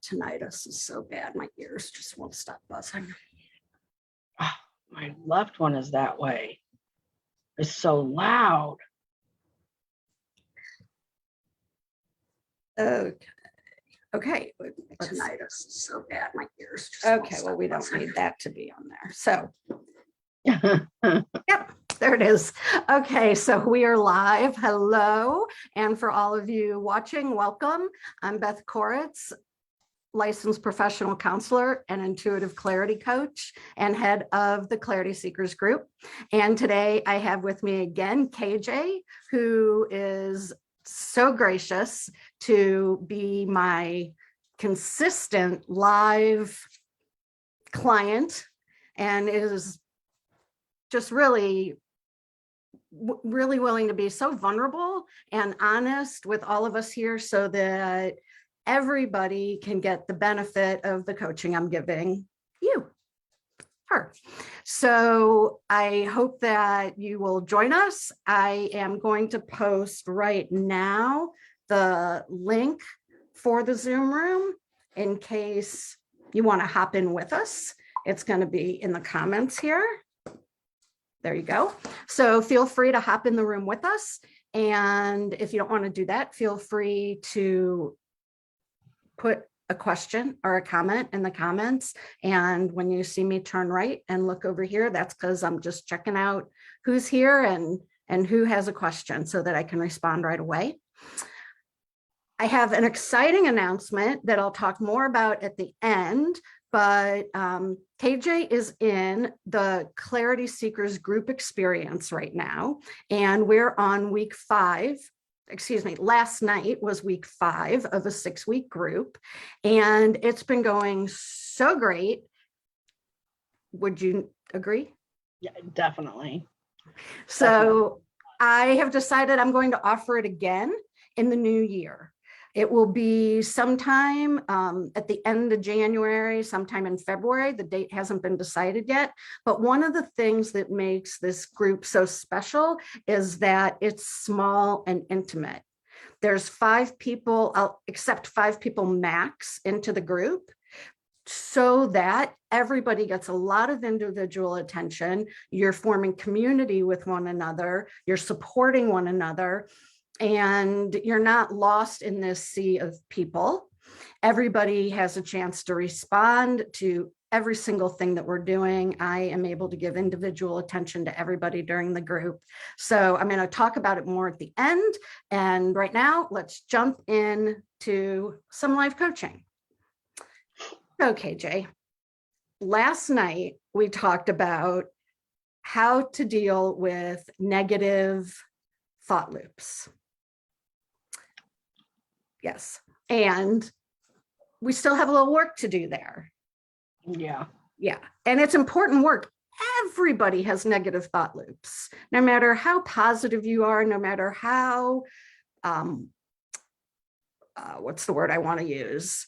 tinnitus is so bad. My ears just won't stop buzzing. Oh, my left one is that way. It's so loud. Okay. Tinnitus is so bad. My ears just okay. Well, we don't need that to be on there. So, yep. There it is. Okay, so we are live. Hello. And for all of you watching, welcome. I'm Beth Koritz, licensed professional counselor and intuitive clarity coach and head of the Clarity Seekers group. And today I have with me again, KJ, who is so gracious to be my consistent live client and is just really willing to be so vulnerable and honest with all of us here so that everybody can get the benefit of the coaching I'm giving her. So I hope that you will join us. I am going to post right now the link for the Zoom room in case you want to hop in with us. It's going to be in the comments here. There you go. So feel free to hop in the room with us. And if you don't want to do that, feel free to put a question or a comment in the comments. And when you see me turn right and look over here, that's because I'm just checking out who's here and who has a question so that I can respond right away. I have an exciting announcement that I'll talk more about at the end, but KJ is in the Clarity Seekers group experience right now, and we're on week 5. Excuse me, last night was week 5 of a 6-week group, and it's been going so great. Would you agree? Yeah, definitely. So I have decided I'm going to offer it again in the new year. It will be sometime at the end of January, sometime in February. The date hasn't been decided yet. But one of the things that makes this group so special is that it's small and intimate. There's 5 people, I'll accept 5 people max into the group so that everybody gets a lot of individual attention. You're forming community with one another. You're supporting one another. And you're not lost in this sea of people. Everybody has a chance to respond to every single thing that we're doing. I am able to give individual attention to everybody during the group. So I'm going to talk about it more at the end. And right now, let's jump into some live coaching. Okay, Jay. Last night, we talked about how to deal with negative thought loops. Yes. And we still have a little work to do there. Yeah. Yeah. And it's important work. Everybody has negative thought loops, no matter how positive you are, no matter how, what's the word I want to use?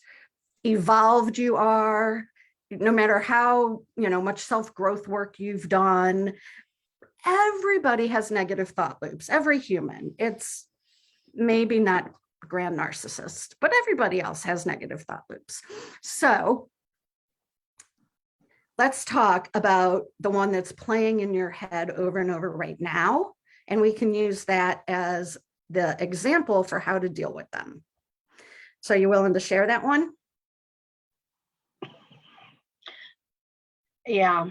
Evolved you are, no matter how, much self-growth work you've done. Everybody has negative thought loops. Every human. It's maybe not grand narcissist, but everybody else has negative thought loops. So let's talk about the one that's playing in your head over and over right now. And we can use that as the example for how to deal with them. So you willing to share that one? Yeah.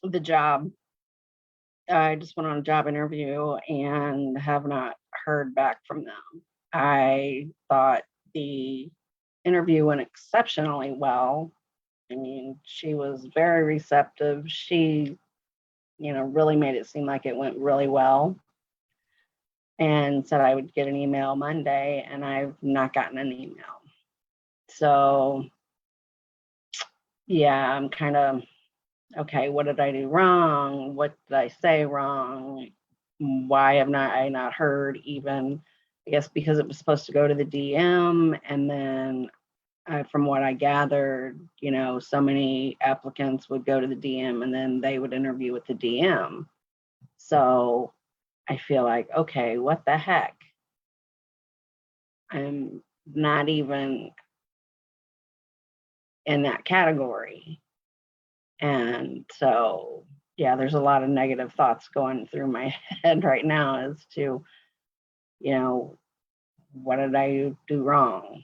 The job. I just went on a job interview and have not heard back from them. I thought the interview went exceptionally well. I mean, she was very receptive. She, really made it seem like it went really well, and said I would get an email Monday, and I've not gotten an email. So, yeah, I'm kind of, okay, what did I do wrong? What did I say wrong? Why have I not heard even? I guess because it was supposed to go to the DM, and then from what I gathered, so many applicants would go to the DM and then they would interview with the DM. So I feel like, okay, what the heck? I'm not even in that category. And so, yeah, there's a lot of negative thoughts going through my head right now as to, what did I do wrong?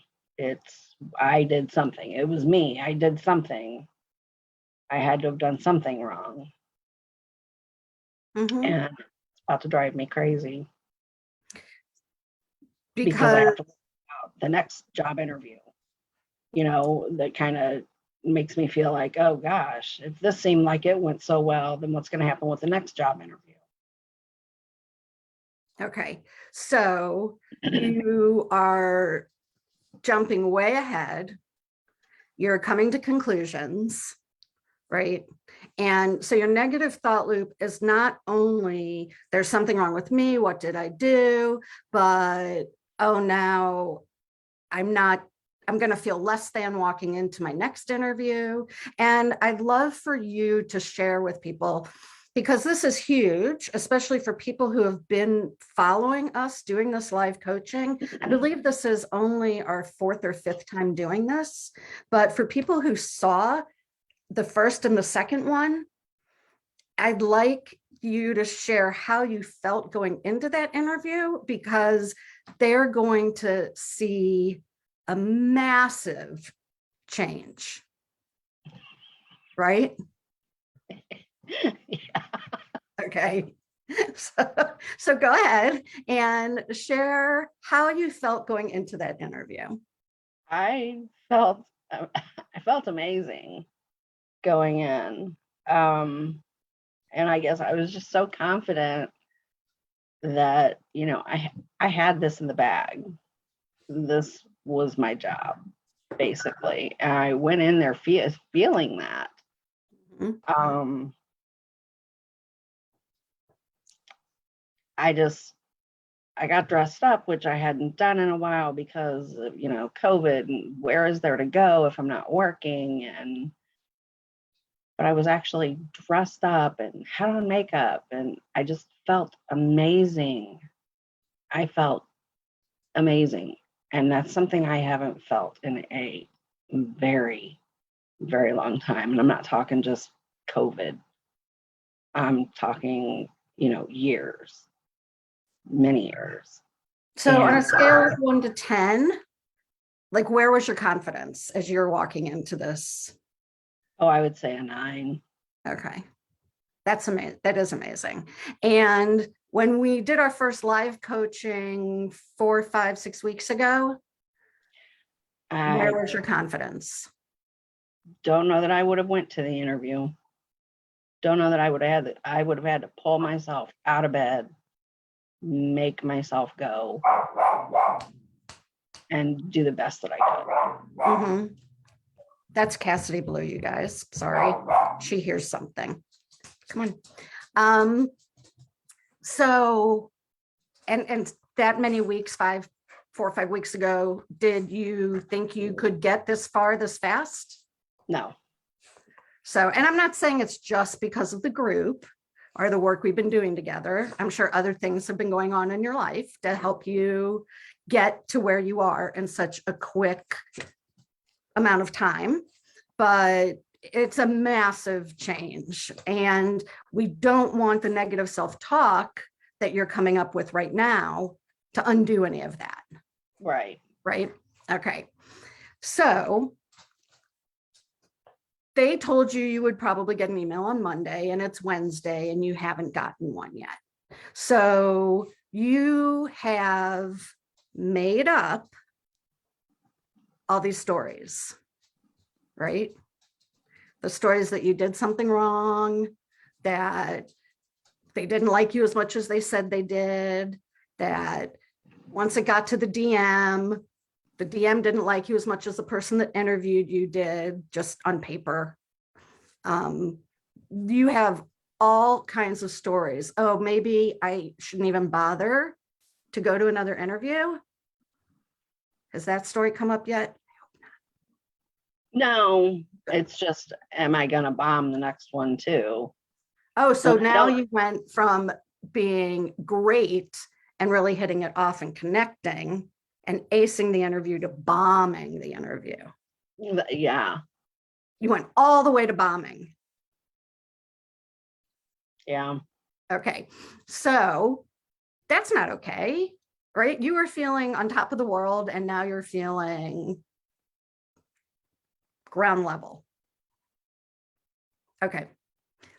I did something. It was me. I did something. I had to have done something wrong. Mhm. And it's about to drive me crazy because I Because have to the next job interview, that kind of makes me feel like, oh gosh, if this seemed like it went so well, then what's going to happen with the next job interview? okay, so you are jumping way ahead. You're coming to conclusions, right? And so your negative thought loop is not only there's something wrong with me, what did I do? But oh, now I'm going to feel less than walking into my next interview. And I'd love for you to share with people, because this is huge, especially for people who have been following us doing this live coaching. I believe this is only our 4th or 5th time doing this, but for people who saw the first and the second one, I'd like you to share how you felt going into that interview, because they're going to see a massive change, right? Yeah. Okay. So go ahead and share how you felt going into that interview. I felt I felt amazing going in. And I guess I was just so confident that, I had this in the bag. This was my job, basically. And I went in there feeling that. Mhm. I got dressed up, which I hadn't done in a while because of, COVID, and where is there to go if I'm not working? But I was actually dressed up and had on makeup, and I just felt amazing. I felt amazing. And that's something I haven't felt in a very, very long time. And I'm not talking just COVID. I'm talking, years, many years. So on a And scale of 1 to 10, like where was your confidence as you're walking into this? I would say a 9. Okay. That's amazing. That is amazing. And when we did our first live coaching 4, 5, 6 weeks ago, I where was your confidence? don't know that I would have went to the interview. Don't know that I would have had to pull myself out of bed, make myself go, and do the best that I could. Mm-hmm. That's Cassidy Blue, you guys. Sorry, she hears something. Come on. So, and that many weeks, 4 or 5 weeks ago, did you think you could get this far this fast? No. So, and I'm not saying it's just because of the group or the work we've been doing together. I'm sure other things have been going on in your life to help you get to where you are in such a quick amount of time, but it's a massive change. And we don't want the negative self-talk that you're coming up with right now to undo any of that. Right. Right? Okay. So they told you you would probably get an email on Monday, and it's Wednesday and you haven't gotten one yet. So you have made up all these stories, right? The stories that you did something wrong, that they didn't like you as much as they said they did, that once it got to the DM didn't like you as much as the person that interviewed you did, just on paper. You have all kinds of stories. Oh, maybe I shouldn't even bother to go to another interview. Has that story come up yet? No, it's just, am I going to bomb the next one too? Oh, so Well, now you went from being great and really hitting it off and connecting and acing the interview to bombing the interview. Yeah. You went all the way to bombing. Yeah. Okay. So that's not okay, right? You were feeling on top of the world and now you're feeling ground level. Okay.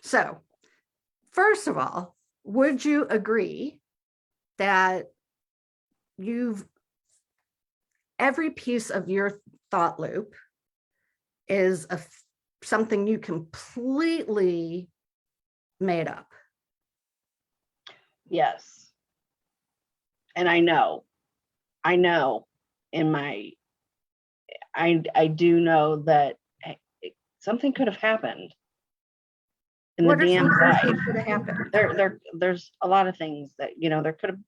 So first of all, would you agree that every piece of your thought loop is something you completely made up? Yes. And I know in my, I do know that something could have happened in the What are some DM's things life. that could have happened? There's a lot of things that, there could have,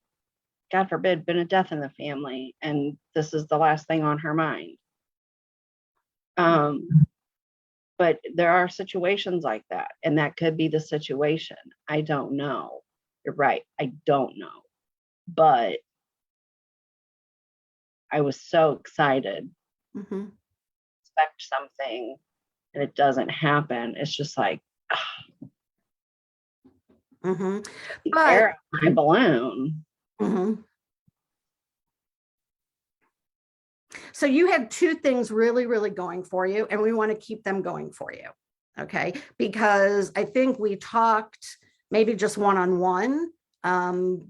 God forbid, been a death in the family, and this is the last thing on her mind. But there are situations like that, and that could be the situation. I don't know. You're right. I don't know. But I was so excited, Mhm. expect something, and it doesn't happen. It's just like, Mhm. the But air out my balloon. mhm. So you had two things really, really going for you, and we want to keep them going for you. Okay. Because I think we talked maybe just one-on-one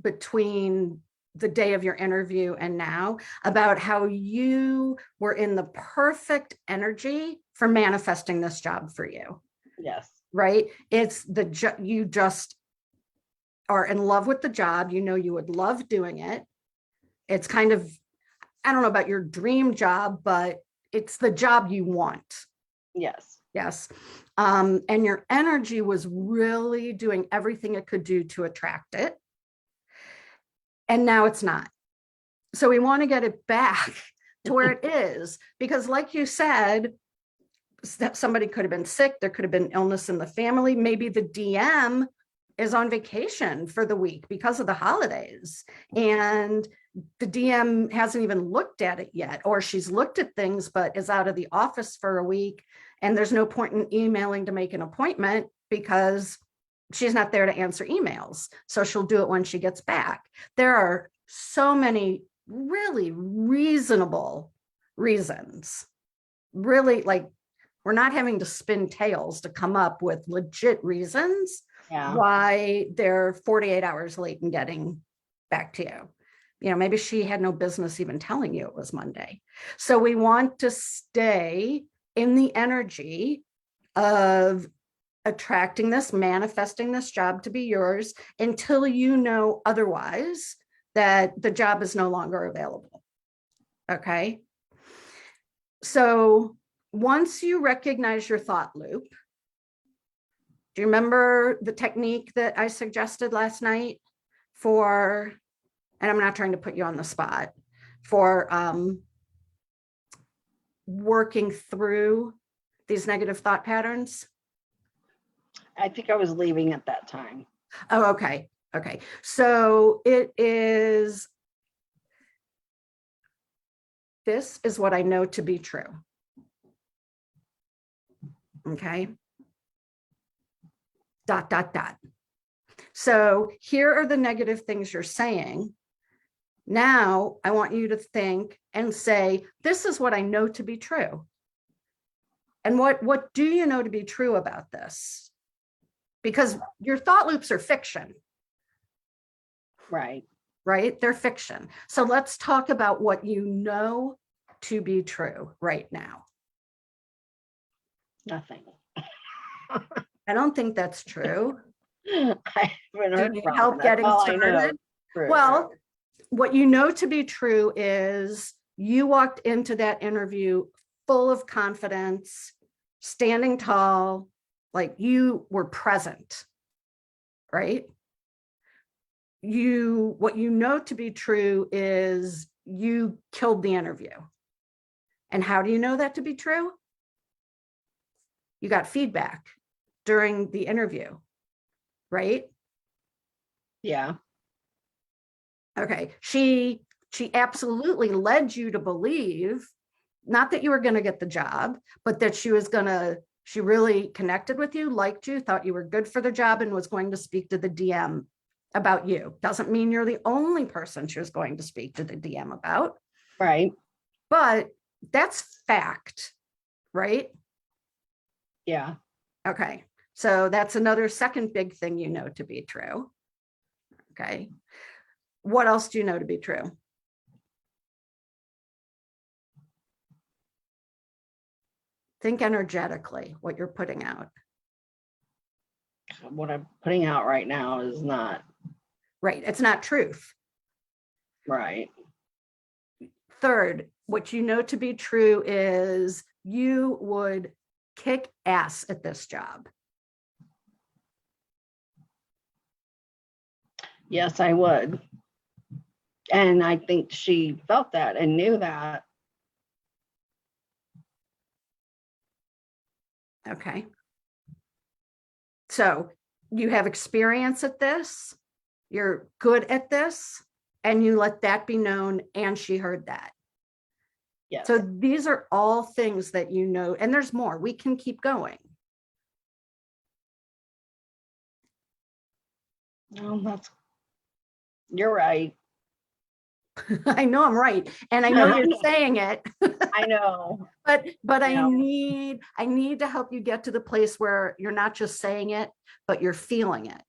between the day of your interview and now about how you were in the perfect energy for manifesting this job for you. Yes. Right. It's you just are in love with the job. You know, you would love doing it. It's kind of, I don't know about your dream job, but it's the job you want. Yes. Yes. And your energy was really doing everything it could do to attract it. And now it's not. So we want to get it back to where it is, because like you said, somebody could have been sick. There could have been illness in the family. Maybe the DM is on vacation for the week because of the holidays. And the DM hasn't even looked at it yet, or she's looked at things, but is out of the office for a week. And there's no point in emailing to make an appointment because she's not there to answer emails. So she'll do it when she gets back. There are so many really reasonable reasons, really, like, we're not having to spin tails to come up with legit reasons why they're 48 hours late in getting back to you. You know, maybe she had no business even telling you it was Monday. So we want to stay in the energy of attracting this, manifesting this job to be yours until you know otherwise, that the job is no longer available. Okay. So once you recognize your thought loop, do you remember the technique that I suggested last night for, and I'm not trying to put you on the spot, for working through these negative thought patterns? I think I was leaving at that time. Oh, okay. Okay. So it is, this is what I know to be true. Okay. ... So here are the negative things you're saying. Now I want you to think and say, this is what I know to be true. And what do you know to be true about this? Because your thought loops are fiction. Right. Right? They're fiction. So let's talk about what you know to be true right now. Nothing. I don't think that's true. I haven't Do you heard need from help her. getting That's all I know. started? Well, what you know to be true is you walked into that interview full of confidence, standing tall, like you were present, right? What you know to be true is you killed the interview. And how do you know that to be true? You got feedback during the interview, right? Yeah. Okay. She She absolutely led you to believe, not that you were going to get the job, but that she really connected with you, liked you, thought you were good for the job, and was going to speak to the DM about you. Doesn't mean you're the only person she was going to speak to the DM about. Right. But that's fact, right? Yeah. Okay. So that's another second big thing you know to be true. Okay. What else do you know to be true? Think energetically what you're putting out. What I'm putting out right now is not Right. It's not truth. right. Third, what you know to be true is you would kick ass at this job. Yes, I would. And I think she felt that and knew that. Okay. So you have experience at this, you're good at this, and you let that be known, and she heard that. Yes. So these are all things that you know, and there's more. We can keep going. Well, you're right. I know I'm right, and I know you're saying it. I know. But I know. I need to help you get to the place where you're not just saying it, but you're feeling it.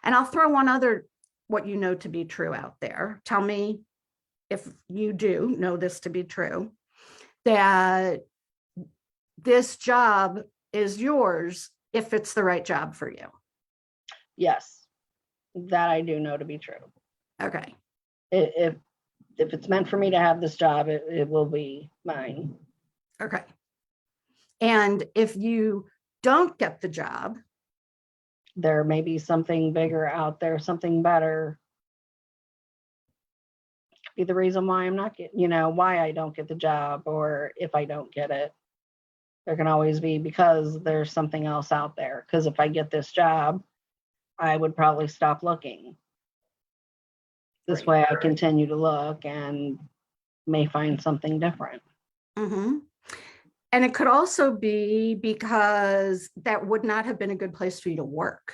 And I'll throw one other what you know to be true out there. Tell me if you do know this to be true, that this job is yours if it's the right job for you. Yes, that I do know to be true. Okay. If it's meant for me to have this job, it will be mine. Okay. And if you don't get the job, there may be something bigger out there, something better. Could be the reason why I'm not getting, why I don't get the job, or if I don't get it. There can always be because there's something else out there. Because if I get this job, I would probably stop looking. This way I continue to look and may find something different. Mm-hmm. And it could also be because that would not have been a good place for you to work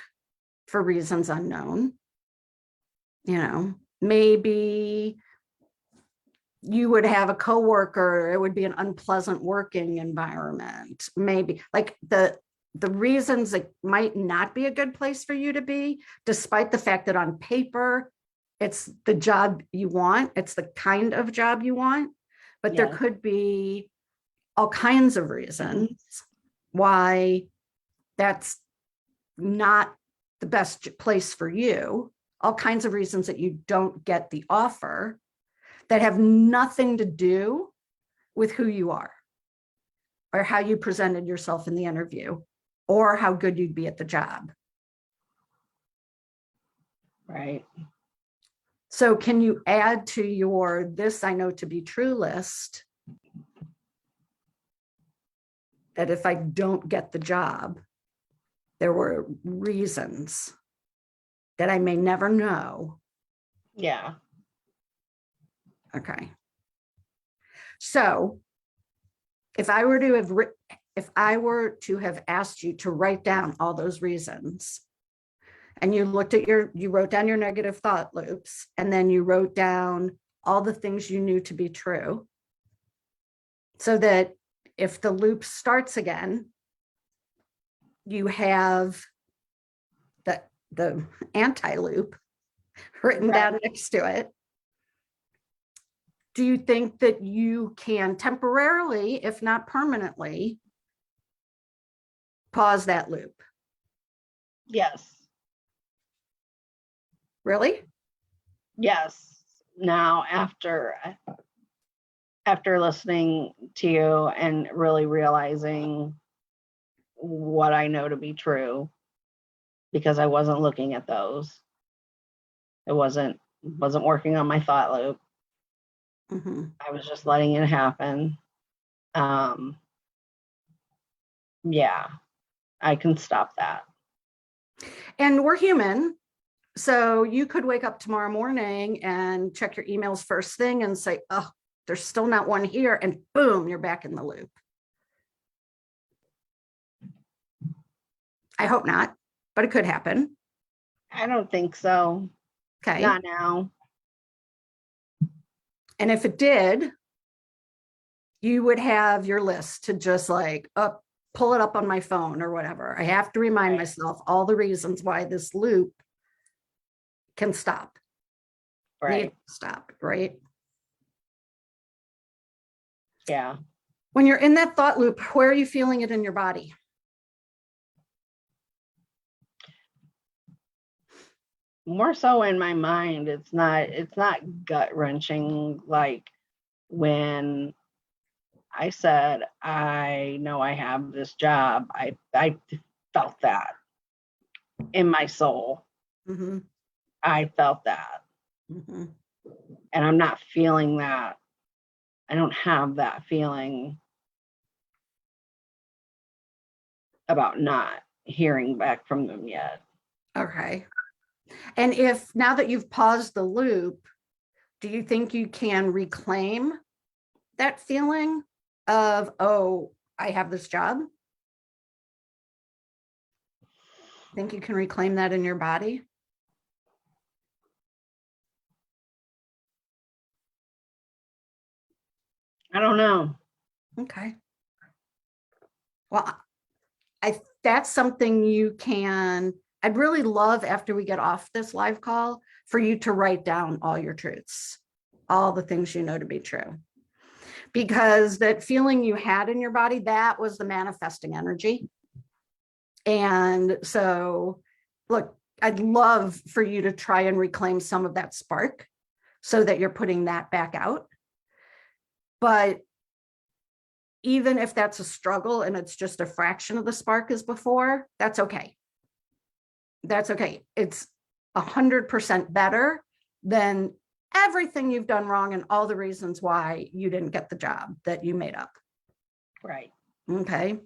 for reasons unknown. Maybe you would have a coworker, it would be an unpleasant working environment. Maybe like the reasons it might not be a good place for you to be, despite the fact that on paper, it's the job you want, it's the kind of job you want, but there could be all kinds of reasons why that's not the best place for you, all kinds of reasons that you don't get the offer that have nothing to do with who you are or how you presented yourself in the interview or how good you'd be at the job. Right. So can you add to your this I know to be true list that if I don't get the job, there were reasons that I may never know? Yeah. Okay. So if I were to have asked you to write down all those reasons, and you wrote down your negative thought loops, and then you wrote down all the things you knew to be true, so that if the loop starts again, you have the anti-loop written down next to it. Do you think that you can temporarily, if not permanently, pause that loop? Yes. Really? Yes. Now, after listening to you and really realizing what I know to be true, because I wasn't looking at those, it wasn't working on my thought loop. Mm-hmm. I was just letting it happen. Yeah, I can stop that. And we're human. So you could wake up tomorrow morning and check your emails first thing and say, oh, there's still not one here. And boom, you're back in the loop. I hope not, but it could happen. I don't think so. Okay. Not now. And if it did, you would have your list to just like pull it up on my phone or whatever. I have to remind Right. myself all the reasons why this loop can stop. Right. Need to stop, right? Yeah. When you're in that thought loop, where are you feeling it in your body? More so in my mind. It's not gut wrenching like when I said, I know I have this job. I felt that in my soul. Mm-hmm. I felt that. Mm-hmm. And I'm not feeling that. I don't have that feeling about not hearing back from them yet. Okay. And if now that you've paused the loop, do you think you can reclaim that feeling of, oh, I have this job? Think you can reclaim that in your body? I don't know. Okay. Well, that's something you can, I'd really love after we get off this live call for you to write down all your truths, all the things you know to be true. Because that feeling you had in your body, that was the manifesting energy. And so, look, I'd love for you to try and reclaim some of that spark so that you're putting that back out. But even if that's a struggle and it's just a fraction of the spark as before, that's okay. That's okay. It's 100% better than everything you've done wrong and all the reasons why you didn't get the job that you made up. Right. Okay.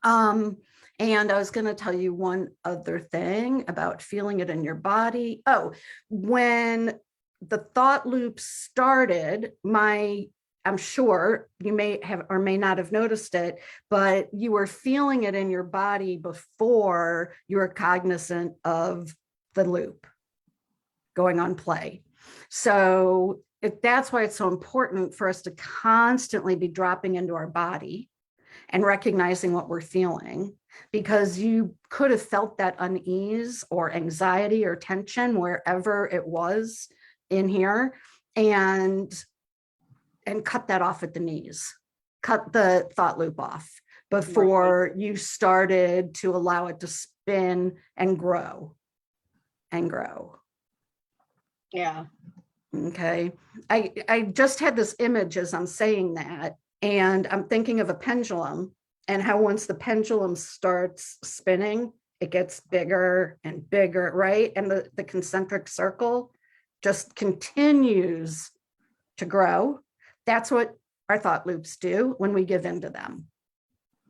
And I was going to tell you one other thing about feeling it in your body. Oh, when the thought loop started, I'm sure you may have or may not have noticed it, but you were feeling it in your body before you were cognizant of the loop going on play. So that's why it's so important for us to constantly be dropping into our body and recognizing what we're feeling, because you could have felt that unease or anxiety or tension wherever it was in here, and cut that off at the knees, cut the thought loop off before you started to allow it to spin and grow and grow. Yeah. Okay. I just had this image as I'm saying that, and I'm thinking of a pendulum and how once the pendulum starts spinning, it gets bigger and bigger, right? And the concentric circle just continues to grow. That's what our thought loops do when we give into them.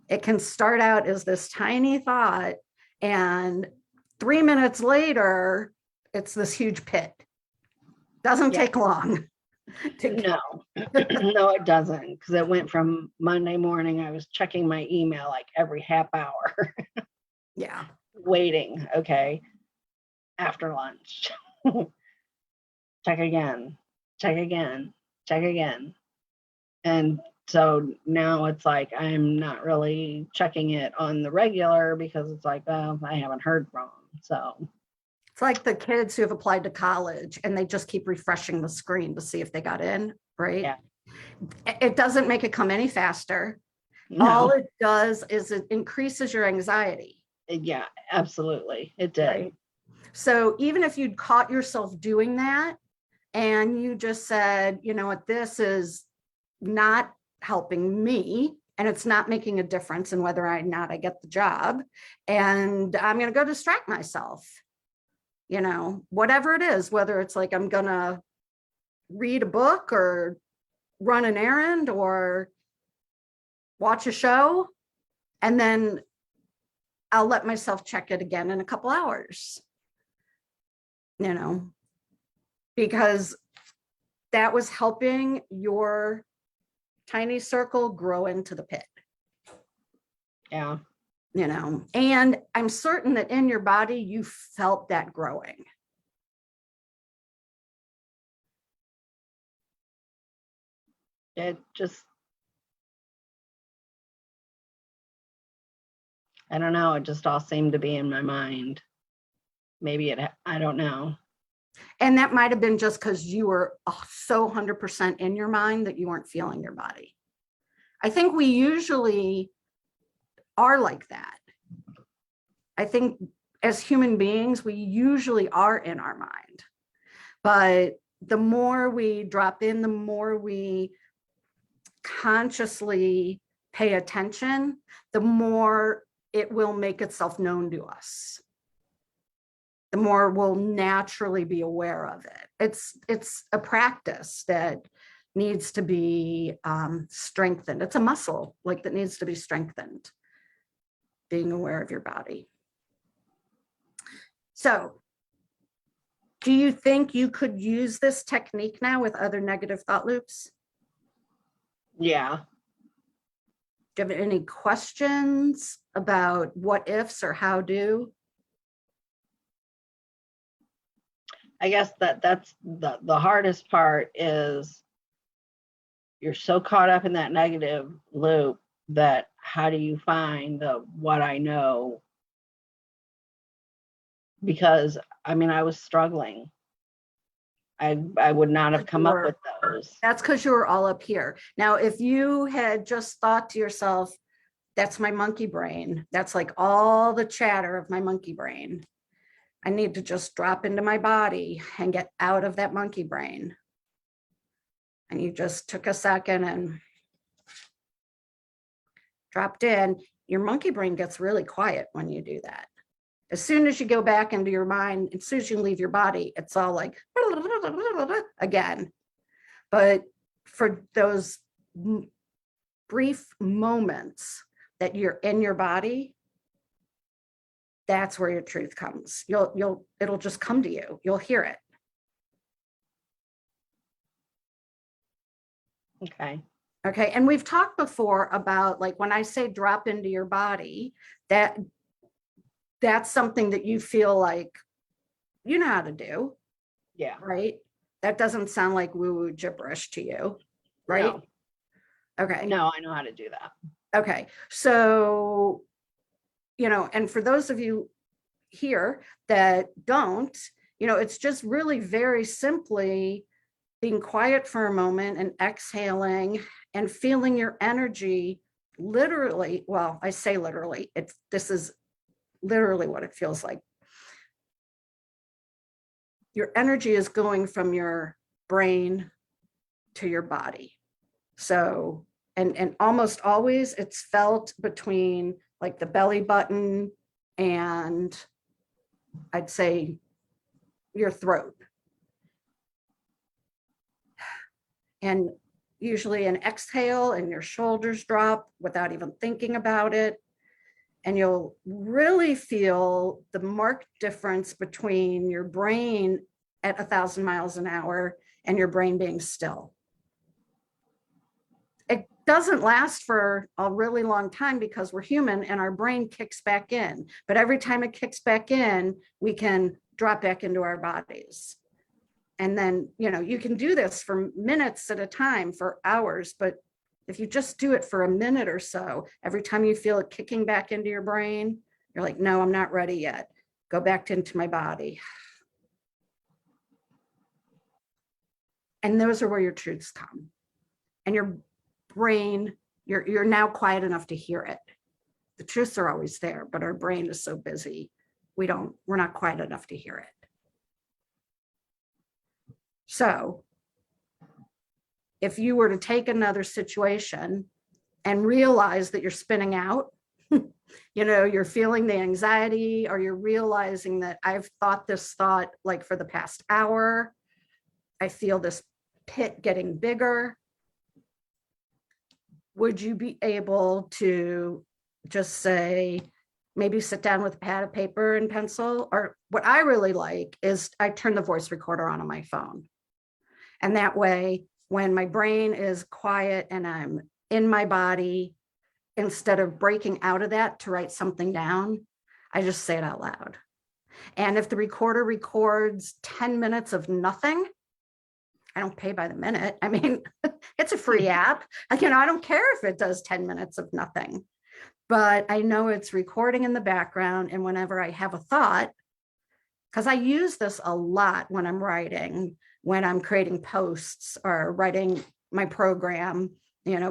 It can start out as this tiny thought, and 3 minutes later, it's this huge pit. Doesn't take long. No, no, it doesn't. Because it went from Monday morning, I was checking my email like every half hour. Yeah. Waiting. Okay. After lunch. Check again. Check again. Check again. And so now it's like I'm not really checking it on the regular because it's like, oh, I haven't heard from them. So It's like the kids who have applied to college and they just keep refreshing the screen to see if they got in, right? yeah. It doesn't make it come any faster. No. All it does is it increases your anxiety. Yeah, absolutely. It did. Right? So even if you'd caught yourself doing that and you just said, you know what, this is not helping me and it's not making a difference in whether or not I get the job, and I'm going to go distract myself, you know, whatever it is, whether it's like I'm going to read a book or run an errand or watch a show, and then I'll let myself check it again in a couple hours. you know, because that was helping your tiny circle grow into the pit, Yeah. you know, and I'm certain that in your body, you felt that growing. It just, I don't know. It just all seemed to be in my mind. Maybe I don't know. And that might have been just because you were so 100% in your mind that you weren't feeling your body. I think we usually are like that. I think as human beings, we usually are in our mind. But the more we drop in, the more we consciously pay attention, the more it will make itself known to us. The more we'll naturally be aware of it. It's a practice that needs to be strengthened. It's a muscle like that needs to be strengthened, being aware of your body. So do you think you could use this technique now with other negative thought loops? Yeah. Do you have any questions about what ifs or how do? I guess that's the hardest part is you're so caught up in that negative loop that how do you find the what I know? Because I mean, I was struggling. I would not have come up with those. That's because you were all up here. Now, if you had just thought to yourself, that's my monkey brain, that's like all the chatter of my monkey brain. I need to just drop into my body and get out of that monkey brain. And you just took a second and dropped in. Your monkey brain gets really quiet when you do that. As soon as you go back into your mind, as soon as you leave your body, it's all like again. But for those brief moments that you're in your body, that's where your truth comes. It'll just come to you. You'll hear it. Okay. Okay. And we've talked before about, like, when I say drop into your body, that's something that you feel like you know how to do. Yeah. Right. That doesn't sound like woo-woo gibberish to you. Right. No. Okay. No, I know how to do that. Okay. So, you know, and for those of you here that don't, you know, it's just really very simply being quiet for a moment and exhaling and feeling your energy literally. Well, I say literally, this is literally what it feels like. Your energy is going from your brain to your body. So, and almost always it's felt between like the belly button and I'd say your throat. And usually an exhale and your shoulders drop without even thinking about it. And you'll really feel the marked difference between your brain at 1,000 miles an hour and your brain being still. It doesn't last for a really long time because we're human and our brain kicks back in. But every time it kicks back in, we can drop back into our bodies. And then, you know, you can do this for minutes at a time, for hours, but if you just do it for a minute or so, every time you feel it kicking back into your brain, you're like, no, I'm not ready yet. Go back into my body. And those are where your truths come. And your brain, you're now quiet enough to hear it. The truths are always there, but our brain is so busy, we're not quiet enough to hear it. So if you were to take another situation and realize that you're spinning out, you know, you're feeling the anxiety, or you're realizing that I've thought this thought like for the past hour, I feel this pit getting bigger. Would you be able to just say, maybe sit down with a pad of paper and pencil, or what I really like is I turn the voice recorder on my phone. And that way, when my brain is quiet and I'm in my body, instead of breaking out of that to write something down, I just say it out loud. And if the recorder records 10 minutes of nothing, I don't pay by the minute. I mean, it's a free app. I don't care if it does 10 minutes of nothing, but I know it's recording in the background. And whenever I have a thought, because I use this a lot when I'm writing, when I'm creating posts or writing my program,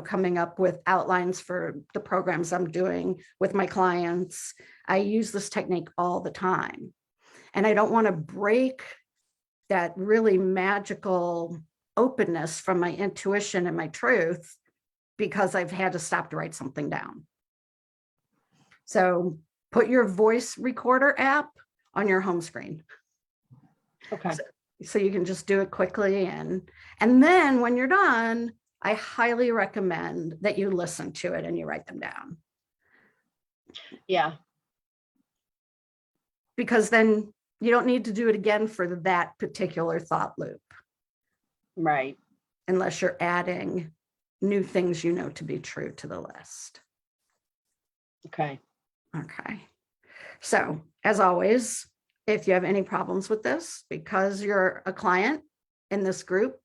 coming up with outlines for the programs I'm doing with my clients, I use this technique all the time. And I don't want to break that really magical openness from my intuition and my truth because I've had to stop to write something down. So put your voice recorder app on your home screen. Okay. So you can just do it quickly. And then when you're done, I highly recommend that you listen to it and you write them down. Yeah. Because then you don't need to do it again for that particular thought loop. Right. Unless you're adding new things to be true to the list. Okay. Okay. So as always, if you have any problems with this, because you're a client in this group,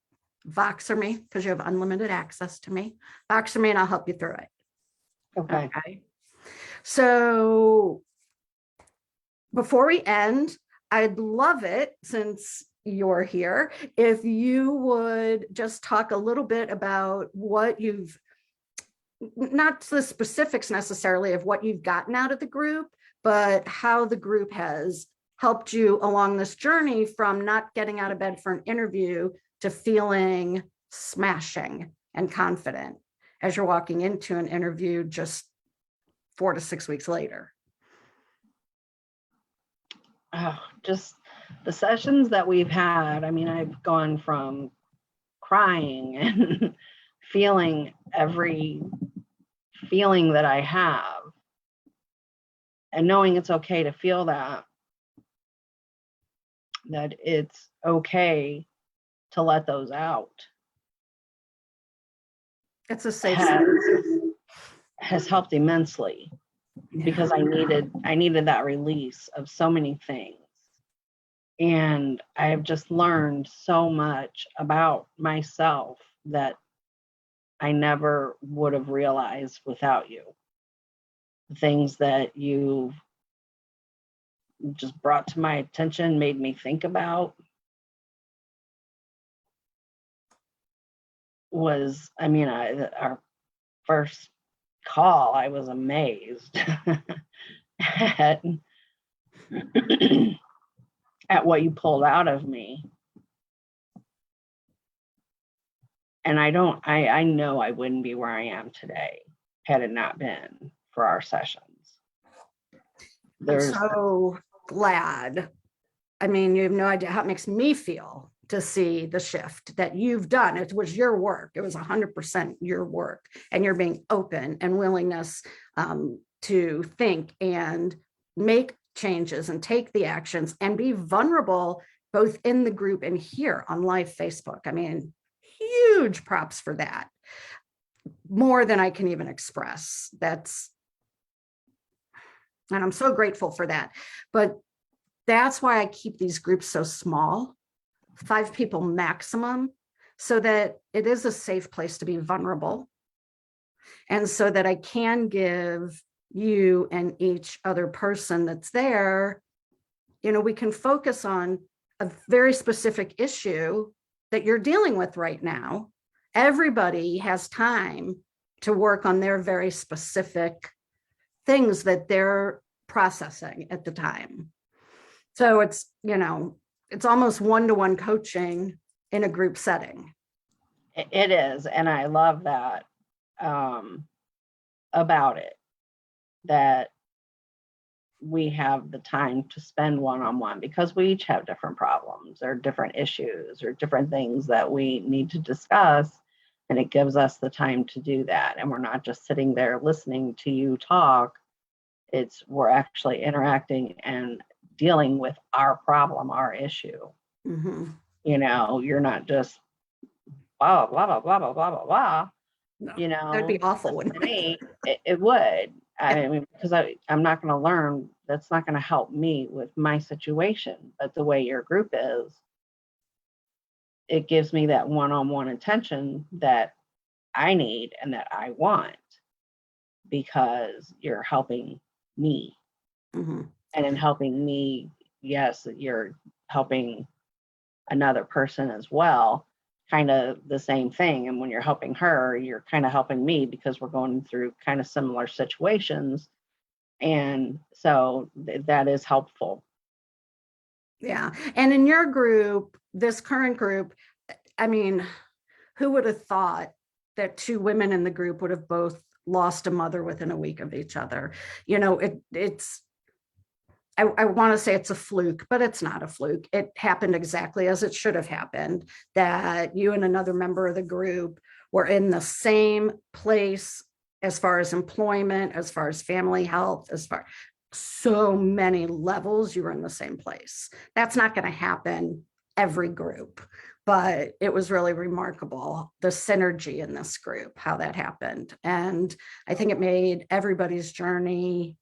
Voxer me, because you have unlimited access to me. Voxer me and I'll help you through it. Okay. Okay. So before we end, I'd love it, since you're here, if you would just talk a little bit about what you've, not the specifics necessarily of what you've gotten out of the group, but how the group has helped you along this journey from not getting out of bed for an interview to feeling smashing and confident as you're walking into an interview just 4 to 6 weeks later. Oh, just the sessions that we've had. I mean, I've gone from crying and feeling every feeling that I have and knowing it's okay to feel that it's okay to let those out. It's a safe has helped immensely, because I needed that release of so many things. And I have just learned so much about myself that I never would have realized without you. The things that you just brought to my attention, made me think about, was, our first call, I was amazed at, at what you pulled out of me. And I know I wouldn't be where I am today had it not been for our sessions. I'm so glad. I mean, you have no idea how it makes me feel to see the shift that you've done. It was your work. It was 100% your work, and you're being open and willingness to think and make changes and take the actions and be vulnerable, both in the group and here on live Facebook. I mean, huge props for that. More than I can even express. And I'm so grateful for that. But that's why I keep these groups so small, 5 people maximum, so that it is a safe place to be vulnerable. And so that I can give you and each other person that's there, we can focus on a very specific issue that you're dealing with right now. Everybody has time to work on their very specific things that they're processing at the time. So it's, it's almost one-to-one coaching in a group setting. It is. And I love that about it, that we have the time to spend one-on-one, because we each have different problems or different issues or different things that we need to discuss. And it gives us the time to do that. And we're not just sitting there listening to you talk It's we're actually interacting and dealing with our problem, our issue. Mhm. You know, you're not just blah, blah, blah, blah, blah, blah, blah, blah. No, You that'd be know, awful, listen wouldn't to it? me, it would. Yeah. I mean, because I'm not going to learn, that's not going to help me with my situation. But the way your group is, it gives me that one-on-one attention that I need and that I want because you're helping me. Mhm. And in helping me, yes, you're helping another person as well, kind of the same thing. And when you're helping her, you're kind of helping me because we're going through kind of similar situations. And so that is helpful. Yeah. And in your group, this current group, I mean, who would have thought that two women in the group would have both lost a mother within a week of each other? You know, it's I want to say it's a fluke, but it's not a fluke. It happened exactly as it should have happened, that you and another member of the group were in the same place as far as employment, as far as family health, as far so many levels, you were in the same place. That's not going to happen every group, but it was really remarkable, the synergy in this group, how that happened. And I think it made everybody's journey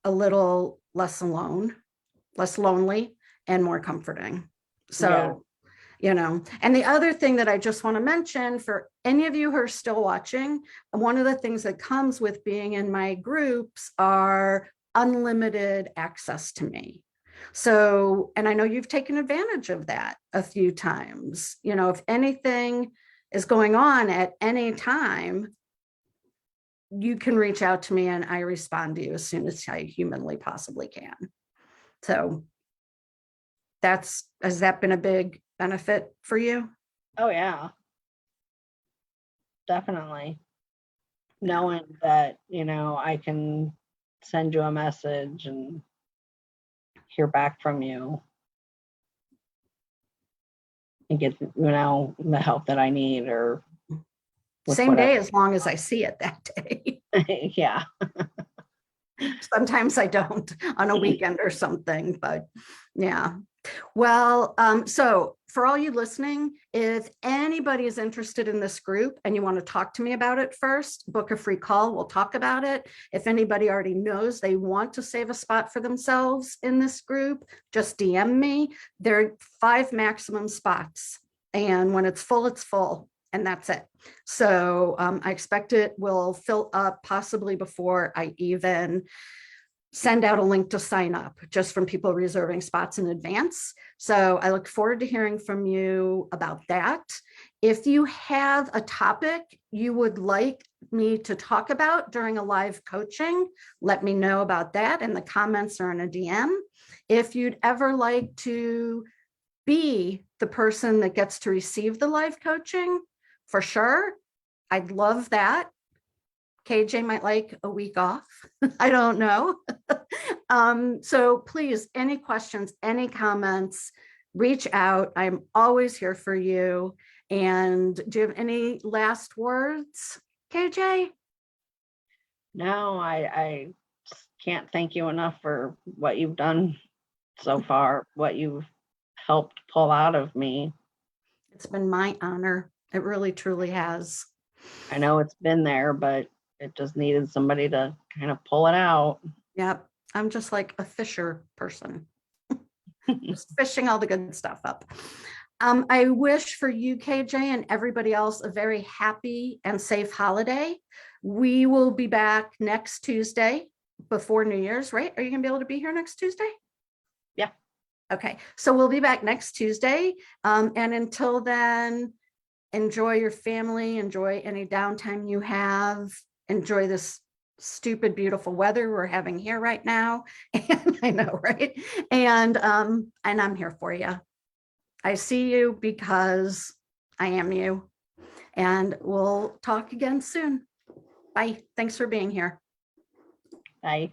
a little less alone, less lonely, and more comforting. So, you know, and the other thing that I just want to mention for any of you who are still watching, one of the things that comes with being in my groups are unlimited access to me. So, and I know you've taken advantage of that a few times. You know, if anything is going on at any time, you can reach out to me and I respond to you as soon as I humanly possibly can. So has that been a big benefit for you? Oh, yeah, definitely. Yeah. Knowing that, I can send you a message and hear back from you and get, the help that I need or with Same whatever. day, as long as I see it that day. Yeah. Sometimes I don't on a weekend or something, but yeah. Well, so for all you listening, if anybody is interested in this group and you want to talk to me about it first, book a free call. We'll talk about it. If anybody already knows they want to save a spot for themselves in this group, just DM me. There are 5 maximum spots. And when it's full, it's full. And that's it. So I expect it will fill up possibly before I even send out a link to sign up, just from people reserving spots in advance. So I look forward to hearing from you about that. If you have a topic you would like me to talk about during a live coaching, let me know about that in the comments or in a DM. If you'd ever like to be the person that gets to receive the live coaching, for sure, I'd love that. KJ might like a week off. I don't know. So please, any questions, any comments, reach out. I'm always here for you. And do you have any last words, KJ? No, I just can't thank you enough for what you've done so far, what you've helped pull out of me. It's been my honor. It really, truly has. I know it's been there, but it just needed somebody to kind of pull it out. Yep. I'm just like a fisher person, just fishing all the good stuff up. I wish for you, KJ, and everybody else a very happy and safe holiday. We will be back next Tuesday before New Year's, right? Are you going to be able to be here next Tuesday? Yeah. Okay. So we'll be back next Tuesday. And until then, enjoy your family, enjoy any downtime you have, enjoy this stupid, beautiful weather we're having here right now. And I know, right? And I'm here for you. I see you because I am you. And we'll talk again soon. Bye. Thanks for being here. Bye.